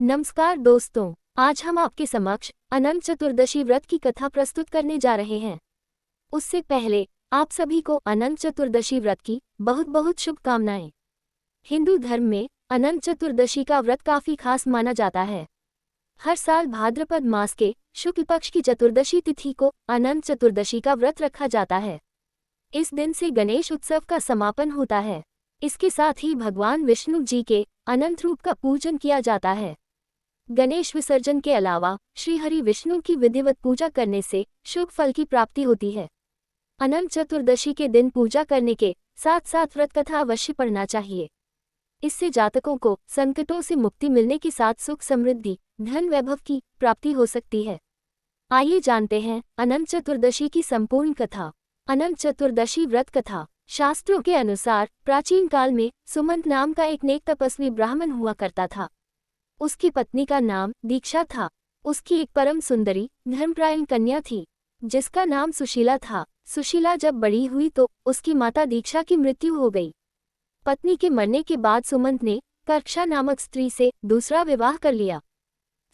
नमस्कार दोस्तों, आज हम आपके समक्ष अनंत चतुर्दशी व्रत की कथा प्रस्तुत करने जा रहे हैं। उससे पहले आप सभी को अनंत चतुर्दशी व्रत की बहुत बहुत शुभकामनाएं। हिंदू धर्म में अनंत चतुर्दशी का व्रत काफी खास माना जाता है। हर साल भाद्रपद मास के शुक्ल पक्ष की चतुर्दशी तिथि को अनंत चतुर्दशी का व्रत रखा जाता है। इस दिन से गणेश उत्सव का समापन होता है। इसके साथ ही भगवान विष्णु जी के अनंत रूप का पूजन किया जाता है। गणेश विसर्जन के अलावा श्री हरि विष्णु की विधिवत पूजा करने से शुभ फल की प्राप्ति होती है। अनंत चतुर्दशी के दिन पूजा करने के साथ साथ व्रत कथा अवश्य पढ़ना चाहिए। इससे जातकों को संकटों से मुक्ति मिलने के साथ सुख समृद्धि धन वैभव की प्राप्ति हो सकती है। आइए जानते हैं अनंत चतुर्दशी की संपूर्ण कथा। अनंत चतुर्दशी व्रत कथा। शास्त्रों के अनुसार प्राचीन काल में सुमंत नाम का एक नेक तपस्वी ब्राह्मण हुआ करता था। उसकी पत्नी का नाम दीक्षा था। उसकी एक परम सुंदरी धर्मपरायण कन्या थी जिसका नाम सुशीला था। सुशीला जब बड़ी हुई तो उसकी माता दीक्षा की मृत्यु हो गई। पत्नी के मरने के बाद सुमंत ने कर्क्षा नामक स्त्री से दूसरा विवाह कर लिया।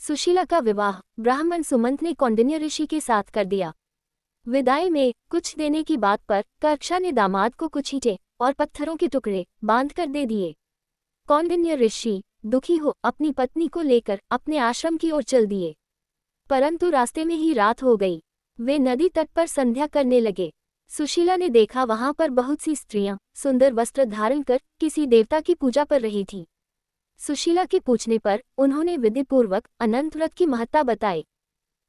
सुशीला का विवाह ब्राह्मण सुमंत ने कौंडिन्य ऋषि के साथ कर दिया। विदाई में कुछ देने की बात पर कर्क्षा ने दामाद को कुछ ईंटें और पत्थरों के टुकड़े बांध कर दे दिए। कौंडिन्य ऋषि दुखी हो अपनी पत्नी को लेकर अपने आश्रम की ओर चल दिए, परंतु रास्ते में ही रात हो गई। वे नदी तट पर संध्या करने लगे। सुशीला ने देखा वहां पर बहुत सी स्त्रियां सुंदर वस्त्र धारण कर किसी देवता की पूजा कर रही थीं। सुशीला के पूछने पर उन्होंने विधिपूर्वक अनंत व्रत की महत्ता बताई।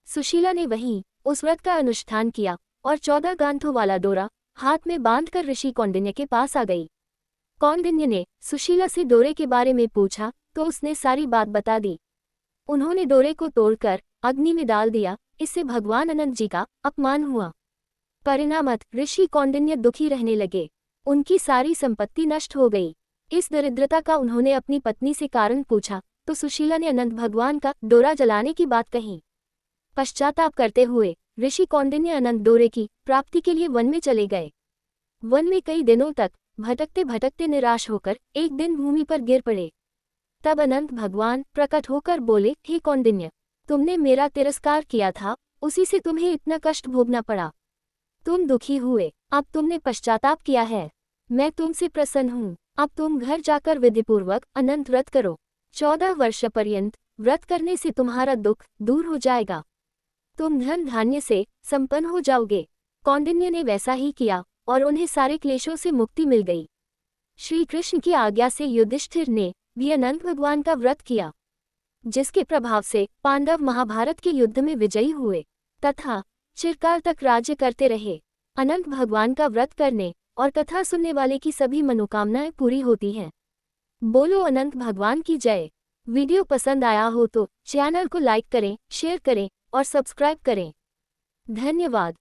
सुशीला ने वहीं उस व्रत का अनुष्ठान किया और 14 गांठों वाला डोरा हाथ में बांधकर ऋषि कौंडिन्य के पास आ गई। कौंडिन्य ने सुशीला से डोरे के बारे में पूछा तो उसने सारी बात बता दी। उन्होंने डोरे को तोड़कर अग्नि में डाल दिया। इससे भगवान अनंत जी का अपमान हुआ। परिणामतः ऋषि कौंडिन्य दुखी रहने लगे। उनकी सारी संपत्ति नष्ट हो गई। इस दरिद्रता का उन्होंने अपनी पत्नी से कारण पूछा तो सुशीला ने अनंत भगवान का डोरा जलाने की बात कही। पश्चाताप करते हुए ऋषि कौंडिन्य अनंत डोरे की प्राप्ति के लिए वन में चले गए। वन में कई दिनों तक भटकते भटकते निराश होकर एक दिन भूमि पर गिर पड़े। तब अनंत भगवान प्रकट होकर बोले, हे कौंडिन्य, तुमने मेरा तिरस्कार किया था, उसी से तुम्हें इतना कष्ट भोगना पड़ा। तुम दुखी हुए, अब तुमने पश्चाताप किया है। मैं तुमसे प्रसन्न हूँ। अब तुम घर जाकर विधिपूर्वक अनंत व्रत करो। 14 वर्ष पर्यंत व्रत करने से तुम्हारा दुख दूर हो जाएगा। तुम धन धान्य से संपन्न हो जाओगे। कौंडिन्य ने वैसा ही किया और उन्हें सारे क्लेशों से मुक्ति मिल गई। श्री कृष्ण की आज्ञा से युधिष्ठिर ने भी अनंत भगवान का व्रत किया, जिसके प्रभाव से पांडव महाभारत के युद्ध में विजयी हुए तथा चिरकाल तक राज्य करते रहे। अनंत भगवान का व्रत करने और कथा सुनने वाले की सभी मनोकामनाएं पूरी होती हैं। बोलो अनंत भगवान की जय। वीडियो पसंद आया हो तो चैनल को लाइक करें, शेयर करें और सब्सक्राइब करें। धन्यवाद।